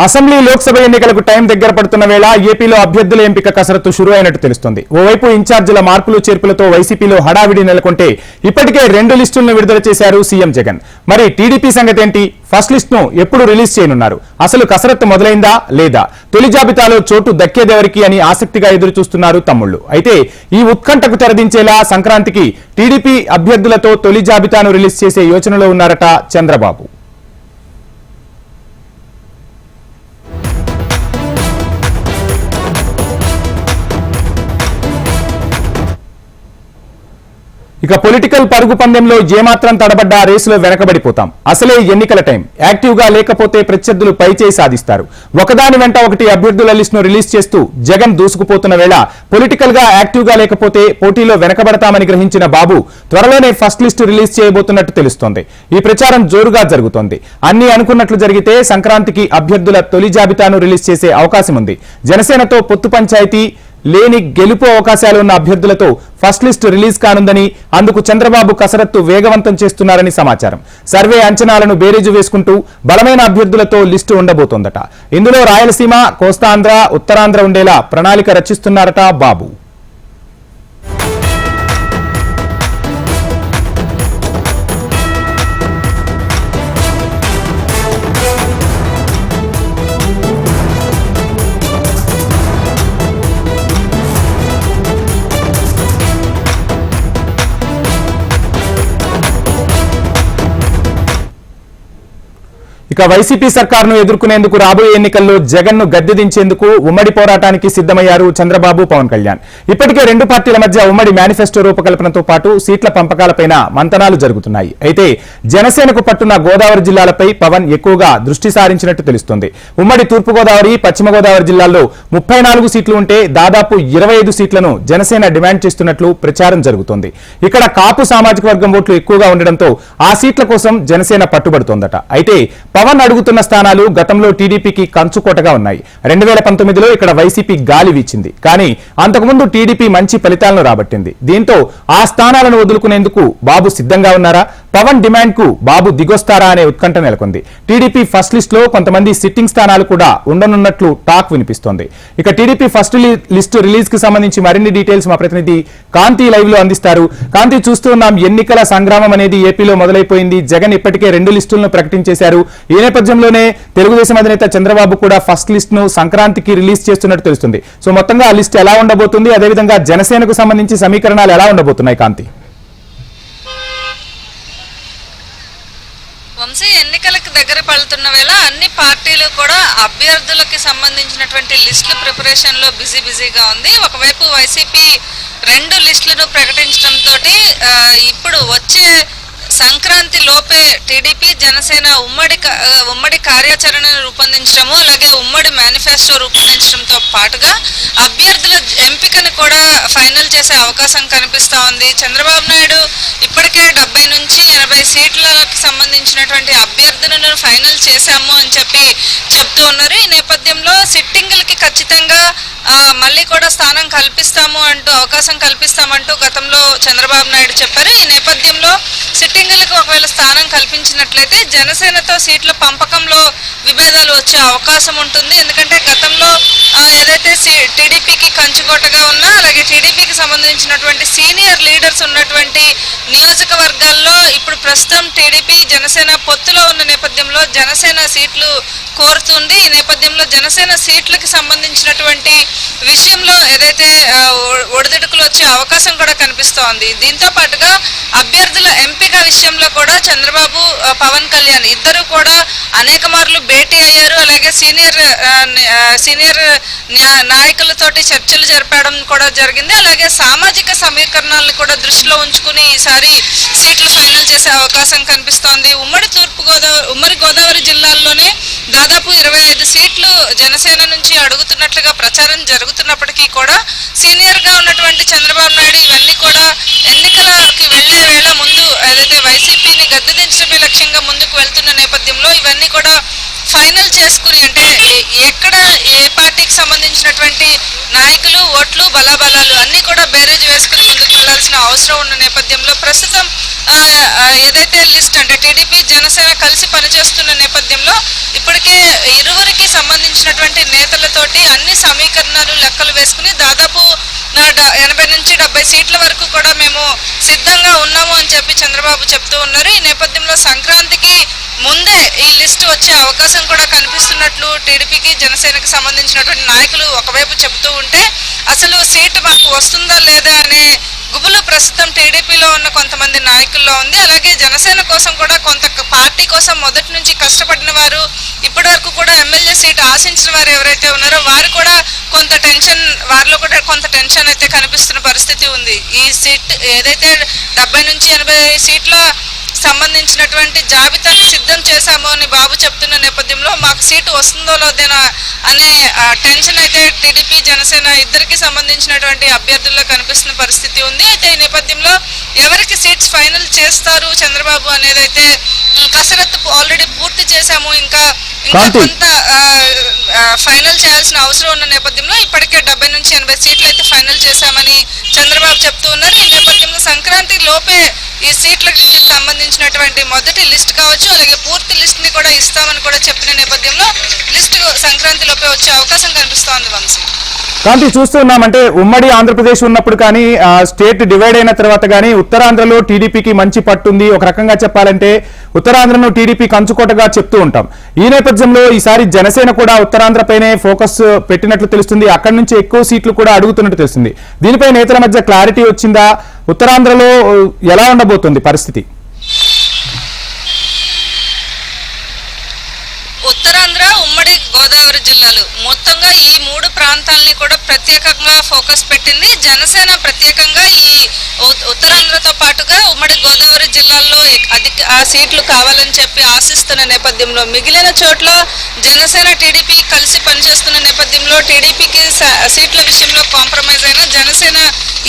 Assembly Lok Sabha ఎన్నికలకు time దగ్గర పడుతున్న వేళ ఏపీలో అభ్యర్థుల ఎంపిక కసరత్తు షురూ అయినట్టు తెలుస్తోంది. ఓవైపు ఇన్ఛార్జీల మార్పులు చేర్పులతో వైసీపీలో హడావిడి నెలకొంటే ఇప్పటికే 2 లిస్టులను విడుదల చేశారు సీఎం జగన్. మరి టీడీపీ సంగతేంటి? ఫస్ట్ లిస్ట్ ను ఎప్పుడు రిలీజ్ చేయనున్నారు? అసలు కసరత్తు మొదలైందా లేదా? తొలి జాబితాలో చోటు దక్కేదెవరికి అని ఆసక్తిగా ఎదురు చూస్తున్నారు తమ్ముళ్లు. అయితే ఈ ఉత్కంఠకు తెరదించేలా సంక్రాంతికి టీడీపీ అభ్యర్థులతో తొలి జాబితాను రిలీజ్ చేసే యోచనలో ఉన్నారట చంద్రబాబు. ఇక పొలిటికల్ పరుగు పందెంలో ఏమాత్రం తడబడ్డా రేసులో వెనకబడిపోతాం. అసలే ఎన్నికల టైం. యాక్టివ్ గా లేకపోతే ప్రత్యర్థులు పైచేయి సాధిస్తారు. ఒకదాని వెంట ఒకటి అభ్యర్థుల లిస్ట్ ను రిలీజ్ చేస్తూ జగన్ దూసుకుపోతున్న వేళ పొలిటికల్ గా యాక్టివ్ గా లేకపోతే పోటీలో వెనకబడతామని గ్రహించిన బాబు త్వరలోనే ఫస్ట్ లిస్టు రిలీజ్ చేయబోతున్నట్టు తెలుస్తోంది. ఈ ప్రచారం జోరుగా జరుగుతోంది. అన్ని అనుకున్నట్లు జరిగితే సంక్రాంతికి అభ్యర్థుల తొలి జాబితాను రిలీజ్ చేసే అవకాశం ఉంది. జనసేనతో పొత్తు పంచాయతీ లేని గెలుపు అవకాశాలు ఉన్న అభ్యర్థులతో ఫస్ట్ లిస్ట్ రిలీజ్ కానుందని, అందుకు చంద్రబాబు కసరత్తు వేగవంతం చేస్తున్నారని సమాచారం. సర్వే అంచనాలను బేరీజు వేసుకుంటూ బలమైన అభ్యర్థులతో లిస్టు ఉండబోతోందట. ఇందులో రాయలసీమ, కోస్తాంధ్ర, ఉత్తరాంధ్ర ఉండేలా ప్రణాళిక రచిస్తున్నారట బాబు. ఇక వైసీపీ సర్కారును ఎదుర్కొనేందుకు రాబోయే ఎన్నికల్లో జగన్ ను గద్దెదించేందుకు ఉమ్మడి పోరాటానికి సిద్ధమయ్యారు చంద్రబాబు, పవన్ కళ్యాణ్. ఇప్పటికే 2 పార్టీల మధ్య ఉమ్మడి మేనిఫెస్టో రూపకల్పనతో పాటు సీట్ల పంపకాలపైన మంతనాలు జరుగుతున్నాయి. అయితే జనసేనకు పట్టున్న గోదావరి జిల్లాలపై పవన్ ఎక్కువగా దృష్టి సారించినట్టు తెలుస్తోంది. ఉమ్మడి తూర్పుగోదావరి, పశ్చిమ గోదావరి జిల్లాల్లో 34 సీట్లు ఉంటే దాదాపు 25 సీట్లను జనసేన డిమాండ్ చేస్తున్నట్లు ప్రచారం జరుగుతోంది. ఇక్కడ కాపు సామాజిక వర్గం ఓట్లు ఎక్కువగా ఉండడంతో ఆ సీట్ల కోసం జనసేన పట్టుబడుతోందట. అయితే పవన్ అడుగుతున్న స్థానాలు గతంలో టీడీపీకి కంచుకోటగా ఉన్నాయి. 2019లో ఇక్కడ వైసీపీ గాలి వీచింది. కానీ అంతకుముందు టీడీపీ మంచి ఫలితాలను రాబట్టింది. దీంతో ఆ స్థానాలను వదులుకునేందుకు బాబు సిద్ధంగా ఉన్నారా? పవన్ డిమాండ్ కు బాబు దిగొస్తారా అనే ఉత్కంఠ నెలకొంది. టీడీపీ ఫస్ట్ లిస్ట్ లో కొంతమంది సిట్టింగ్ స్థానాలు కూడా ఉండనున్నట్లు టాక్ వినిపిస్తోంది. ఇక టీడీపీ ఫస్ట్ లిస్ట్ రిలీజ్ కి సంబంధించి మరిన్ని డీటెయిల్స్ మా ప్రతినిధి కాంతి లైవ్ లో అందిస్తారు. కాంతి, చూస్తూ ఉన్నాం, ఎన్నికల సంగ్రామం అనేది ఏపీలో మొదలైపోయింది. జగన్ ఇప్పటికే 2 లిస్టులను ప్రకటించేశారు. ఈ నేపథ్యంలోనే తెలుగుదేశం అధినేత చంద్రబాబు కూడా ఫస్ట్ లిస్ట్ ను సంక్రాంతికి రిలీజ్ చేస్తున్నట్టు తెలుస్తుంది. సో మొత్తంగా ఆ లిస్ట్ ఎలా ఉండబోతుంది? అదేవిధంగా జనసేనకు సంబంధించి సమీకరణాలు ఎలా ఉండబోతున్నాయి కాంతి? వంశీ, ఎన్నికలకు దగ్గర పడుతున్న వేళ అన్ని పార్టీలు కూడా అభ్యర్థులకి సంబంధించినటువంటి లిస్టుల ప్రిపరేషన్ లో బిజీగా ఉంది. ఒకవైపు వైసీపీ 2 లిస్టులను ప్రకటించడంతో ఇప్పుడు వచ్చే సంక్రాంతి లోపే టీడీపీ, జనసేన ఉమ్మడి కార్యాచరణను రూపొందించడము, అలాగే ఉమ్మడి మేనిఫెస్టో రూపొందించడంతో పాటుగా అభ్యర్థుల ఎంపికను కూడా ఫైనల్ చేసే అవకాశం కనిపిస్తూ ఉంది. చంద్రబాబు నాయుడు ఇప్పటికే 70 నుంచి 80 సీట్లకి సంబంధించినటువంటి అభ్యర్థులను ఫైనల్ చేశాము అని చెప్తూ ఉన్నారు. ఈ నేపథ్యంలో సిట్టింగులకి ఖచ్చితంగా మళ్ళీ కూడా స్థానం అవకాశం కల్పిస్తామంటూ గతంలో చంద్రబాబు నాయుడు చెప్పారు. ఈ నేపథ్యంలో సిట్టింగులకు ఒకవేళ స్థానం కల్పించినట్లయితే జనసేనతో సీట్ల పంపకంలో విభేదాలు వచ్చే అవకాశం ఉంటుంది. ఎందుకంటే గతంలో ఏదైతే టీడీపీకి కంచుకోటగా ఉన్నా, అలాగే టీడీపీకి సంబంధించినటువంటి సీనియర్ లీడర్స్ ఉన్నటువంటి నియోజకవర్గాల్లో ఇప్పుడు ప్రస్తుతం టీడీపీ, జనసేన పొత్తులో ఉన్న నేపథ్యంలో జనసేన సీట్లు కోరుతుంది. ఈ నేపథ్యంలో జనసేన సీట్లకి సంబంధించినటువంటి విషయంలో ఏదైతే ఒడిదుడుకులు వచ్చే అవకాశం కూడా కనిపిస్తోంది. దీంతో పాటుగా అభ్యర్థుల ఎంపిక విషయంలో కూడా చంద్రబాబు, పవన్ కళ్యాణ్ ఇద్దరు కూడా అనేక మార్లు భేటీ అయ్యారు. అలాగే సీనియర్ నాయకులతోటి చర్చలు జరపడం కూడా జరిగింది. అలాగే సామాజిక సమీకరణాలను కూడా దృష్టిలో ఉంచుకుని ఈసారి సీట్లు ఫైనల్ చేసే అవకాశం కనిపిస్తోంది. ఉమ్మడి గోదావరి జిల్లాల్లోనే దాదాపు 25 సీట్లు జనసేన నుంచి అడుగుతున్నట్లుగా ప్రచారం జరుగుతున్నప్పటికీ కూడా సీనియర్ గా ఉన్నటువంటి చంద్రబాబు నాయుడు ఇవన్నీ కూడా ఎన్నికలకి వెళ్లే వేళ ముందు ఏదైతే వైసీపీని గద్దెదించడమే లక్ష్యంగా ముందుకు వెళ్తున్న నేపథ్యంలో ఇవన్నీ కూడా ఫైనల్ చేసుకుని, అంటే ఎక్కడ ఏ పార్టీకి సంబంధించినటువంటి నాయకులు ఓట్లు బలాబలాలు అన్ని కూడా బేరేజ్ వేసుకుని ముందుకు వెళ్లాల్సిన అవసరం ఉన్న నేపథ్యంలో ప్రస్తుతం ఏదైతే లిస్ట్ అంటే టీడీపీ జనసేన కలిసి పనిచేస్తున్న నేపథ్యంలో ఇప్పటికే ఇరువురికి సంబంధించినటువంటి నేతలతోటి అన్ని సమీకరణాలు లెక్కలు వేసుకుని దాదాపు 80 నుంచి 70 సీట్ల వరకు కూడా మేము సిద్ధంగా ఉన్నాము అని చెప్పి చంద్రబాబు చెప్తూ ఉన్నారు. ఈ నేపథ్యంలో సంక్రాంతికి ముందే ఈ లిస్ట్ వచ్చే అవకాశం కూడా కనిపిస్తున్నట్లు టీడీపీకి జనసేనకి సంబంధించినటువంటి నాయకులు ఒకవైపు చెబుతూ ఉంటే అసలు సీటు మాకు వస్తుందా లేదా అనే గుబులు ప్రస్తుతం టీడీపీలో ఉన్న కొంతమంది నాయకుల్లో ఉంది. అలాగే జనసేన కోసం కూడా కొంత పార్టీ కోసం మొదటి నుంచి కష్టపడిన వారు ఇప్పటి వరకు కూడా ఎమ్మెల్యే సీటు ఆశించిన వారు ఎవరైతే ఉన్నారో వారు కూడా వారిలో కూడా కొంత టెన్షన్ అయితే కనిపిస్తున్న పరిస్థితి ఉంది. ఈ సీట్ ఏదైతే 70 నుంచి 80 సీట్ల సంబంధించినటువంటి జాబితాను సిద్ధం చేశాము అని బాబు చెప్తున్న నేపథ్యంలో మాకు సీటు వస్తుందో లేదేనా అనే టెన్షన్ అయితే టీడీపీ జనసేన ఇద్దరికి సంబంధించినటువంటి అభ్యర్థుల్లో కనిపిస్తున్న పరిస్థితి ఉంది. అయితే ఈ నేపథ్యంలో ఎవరికి సీట్స్ ఫైనల్ చేస్తారు చంద్రబాబు అనేది అయితే కసరత్తు ఆల్రెడీ పూర్తి చేశాము, ఇంకా కొంత ఫైనల్ చేయాల్సిన అవసరం ఉన్న నేపథ్యంలో ఇప్పటికే 70 నుంచి 80 సీట్లు అయితే ఫైనల్ చేశామని చంద్రబాబు చెప్తూ ఉన్నారు. ఈ నేపథ్యంలో సంక్రాంతి లోపే ఈ సీట్లకి సంబంధించినటువంటి మొదటి లిస్ట్ కావచ్చు, అలాగే పూర్తి లిస్ట్ ని కూడా ఇస్తామని కూడా చెప్పిన నేపథ్యంలో లిస్ట్ సంక్రాంతి లోపే వచ్చే అవకాశం కనిపిస్తోంది. వంశీ కాంతి చూస్తున్నామంటే ఉమ్మడి ఆంధ్రప్రదేశ్ ఉన్నప్పుడు కానీ స్టేట్ డివైడ్ అయిన తర్వాత కానీ ఉత్తరాంధ్రలో టీడీపీకి మంచి పట్టుంది. ఒక రకంగా చెప్పాలంటే ఉత్తరాంధ్రను టీడీపీ కంచుకోటగా చెప్తూ ఉంటాం. ఈ నేపథ్యంలో ఈసారి జనసేన కూడా ఉత్తరాంధ్రపైనే ఫోకస్ పెట్టినట్లు తెలుస్తుంది. అక్కడి నుంచి ఎక్కువ సీట్లు కూడా అడుగుతున్నట్టు తెలుస్తుంది. దీనిపై నేతల మధ్య క్లారిటీ వచ్చిందా? ఉత్తరాంధ్రలో ఎలా ఉండబోతుంది పరిస్థితి? ఉత్తరాంధ్ర ఉమ్మడి గోదావరి జిల్లాలు మొత్తంగా ఈ 3 ప్రాంతాలని కూడా ప్రత్యేకంగా ఫోకస్ పెట్టింది జనసేన. ప్రత్యేకంగా ఈ ఉత్తరాంధ్రతో పాటుగా ఉమ్మడి గోదావరి జిల్లాల్లో అధిక సీట్లు కావాలని చెప్పి ఆశిస్తున్న నేపథ్యంలో మిగిలిన చోట్ల జనసేన టీడీపీ కలిసి పనిచేస్తున్న నేపథ్యంలో టీడీపీకి సీట్ల విషయంలో కాంప్రమైజ్ అయిన జనసేన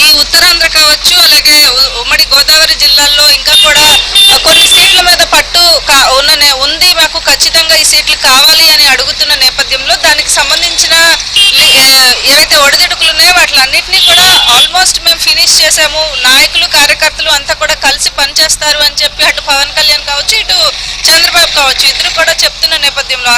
ఈ ఉత్తరాంధ్ర కావచ్చు, అలాగే ఉమ్మడి గోదావరి జిల్లాల్లో ఇంకా కూడా కొన్ని సీట్ల మీద పట్టు ఉంది. మాకు ఖచ్చితంగా ఈ సీట్లు కావాలి అని అడుగుతున్న నేపథ్యంలో దానికి సంబంధించిన ఏవైతే ఒడిదుడుకులు ఉన్నాయో వాటిలన్నింటినీ కూడా ఆల్మోస్ట్ మేము ఫినిష్ చేసాము. నాయకులు కార్యకర్తలు అంతా కూడా కలిసి పనిచేస్తారు అని చెప్పి అటు పవన్ కళ్యాణ్ కావచ్చు, ఇటు చంద్రబాబు కావచ్చు, ఇద్దరు కూడా చెప్తున్న నేపథ్యంలో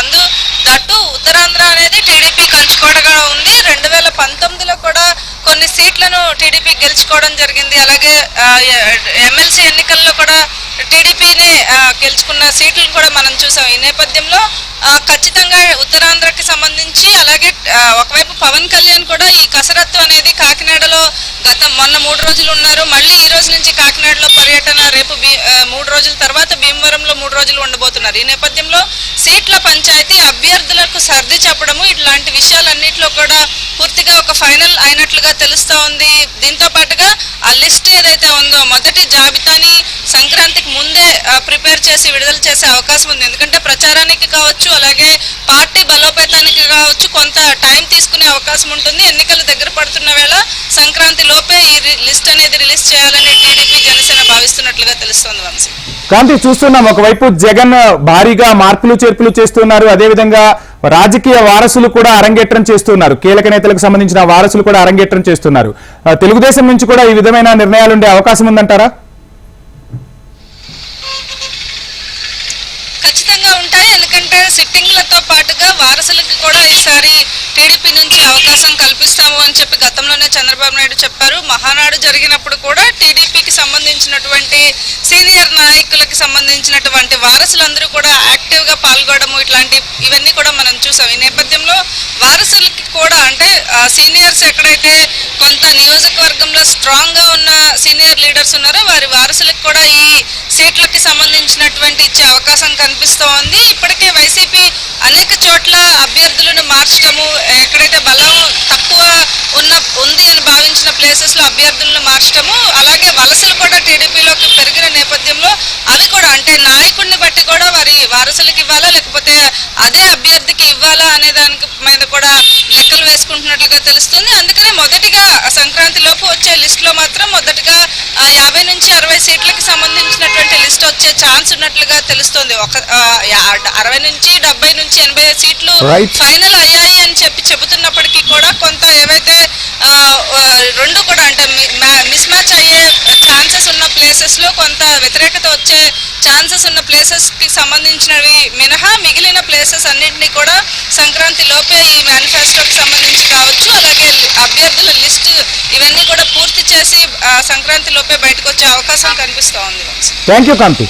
దట్టు ఉత్తరాంధ్ర అనేది టీడీపీ కంచుకోటగా ఉంది. 2019లో కూడా కొన్ని సీట్లను టీడీపీ గెలుచుకోవడం జరిగింది. అలాగే ఎమ్మెల్సీ ఎన్నికల్లో కూడా టీడీపీనే గెలుచుకున్న సీట్లను కూడా మనం చూసాం. ఈ నేపథ్యంలో ఖచ్చితంగా ఉత్తరాంధ్రకి సంబంధించి అలాగే ఒకవైపు పవన్ కళ్యాణ్ కూడా ఈ కసరత్తు అనేది కాకినాడలో మొన్న 3 రోజులు ఉన్నారు. మళ్ళీ ఈ రోజు నుంచి కాకినాడలో పర్యటన, రేపు 3 రోజుల తర్వాత భీమవరంలో 3 రోజులు ఉండబోతున్నారు. ఈ నేపథ్యంలో సీట్ల పంచాయతీ అభ్యర్థులకు సర్ది చెప్పడము ఇట్లాంటి విషయాలన్నింటిలో కూడా పూర్తిగా ఒక ఫైనల్ అయినట్లుగా తెలుస్తూ ఉంది. దీంతో పాటుగా ఆ లిస్ట్ ఏదైతే ఉందో మొదటి జాబితాని సంక్రాంతికి ముందే ప్రిపేర్ చేసి విడుదల చేసే అవకాశం ఉంది. ఎందుకంటే ప్రచారానికి కావచ్చు, అలాగే పార్టీ బలోపేతానికి కావచ్చు కొంత టైం తీసుకునే అవకాశం ఉంటుంది. ఎన్నికలు దగ్గర పడుతున్న వేళ సంక్రాంతి లోపే ఈ లిస్ట్ అనేది రిలీజ్ చేయాలని టీడీపీ జనసేన భావిస్తున్నట్లుగా తెలుస్తోంది. వంశీ కాంతి చూస్తున్నాం, ఒకవైపు జగన్ భారీగా మార్పులు చేర్పులు చేస్తున్నారు. అదేవిధంగా రాజకీయ వారసులు కూడా అరంగేట్రం చేస్తున్నారు. కీలక నేతలకు సంబంధించిన వారసులు కూడా అరంగేట్రం చేస్తున్నారు. తెలుగుదేశం నుంచి కూడా ఈ విధమైన నిర్ణయాలు ఉండే అవకాశం ఉందంటారా? ఖచ్చితంగా ఉంటాయి. ఎందుకంటే సిట్టింగ్లతో పాటుగా వారసులకి కూడా ఈసారి టీడీపీ నుంచి అవకాశం కల్పిస్తాము అని చెప్పి గతంలోనే చంద్రబాబు నాయుడు చెప్పారు. మహానాడు జరిగినప్పుడు కూడా టీడీపీకి సంబంధించినటువంటి సీనియర్ నాయకులకి సంబంధించినటువంటి వారసులందరూ కూడా యాక్టివ్గా పాల్గొనడము ఇవన్నీ కూడా మనం చూసాం. ఈ నేపథ్యంలో వారసులకి కూడా అంటే సీనియర్స్ ఎక్కడైతే కొంత నియోజకవర్గంలో స్ట్రాంగ్గా ఉన్న సీనియర్ లీడర్స్ ఉన్నారో వారి వారసులకు కూడా ఈ సీట్లకి సంబంధించినటువంటి ఇచ్చే అవకాశం కనిపిస్తూ ఉంది. ఇప్పటికే వైసీపీ అనేక చోట్ల అభ్యర్థులను మార్చడము, ఎక్కడైతే బలం తక్కువ ఉంది అని భావించిన ప్లేసెస్లో అభ్యర్థులను మార్చడము, అలాగే వలసలు కూడా టీడీపీలోకి పెరిగిన నేపథ్యంలో అవి కూడా అంటే నాయకుడిని బట్టి కూడా వారి వారసులకు ఇవ్వాలా లేకపోతే అదే అభ్యర్థికి ఇవ్వాలా అనే దానికి మీద కూడా లెక్కలు వేసుకుంటున్నట్లుగా తెలుస్తుంది. అందుకని మొదటిగా సంక్రాంతి లోపు వచ్చే లిస్టులో మాత్రం మొదటిగా 50 నుంచి 60 సీట్లకి సంబంధించినటువంటి లిస్ట్ వచ్చే ఛాన్స్ ఉన్నట్లుగా తెలుస్తుంది. 60 నుంచి 70 నుంచి 80 సీట్లు ఫైనల్ అయ్యాయి అని చెబుతున్నప్పటికీ కూడా కొంత ఏవైతే వ్యతిరేకత వచ్చే ఛాన్సెస్ ఉన్న ప్లేసెస్కి సంబంధించినవి మినహా మిగిలిన ప్లేసెస్ అన్నింటినీ కూడా సంక్రాంతి లోపే ఈ మేనిఫెస్టోకి సంబంధించి కావచ్చు, అలాగే అభ్యర్థుల లిస్ట్ ఇవన్నీ కూడా పూర్తి చేసి సంక్రాంతి లోపే బయటకు వచ్చే అవకాశం కనిపిస్తూ ఉంది. Thank you Kanthi.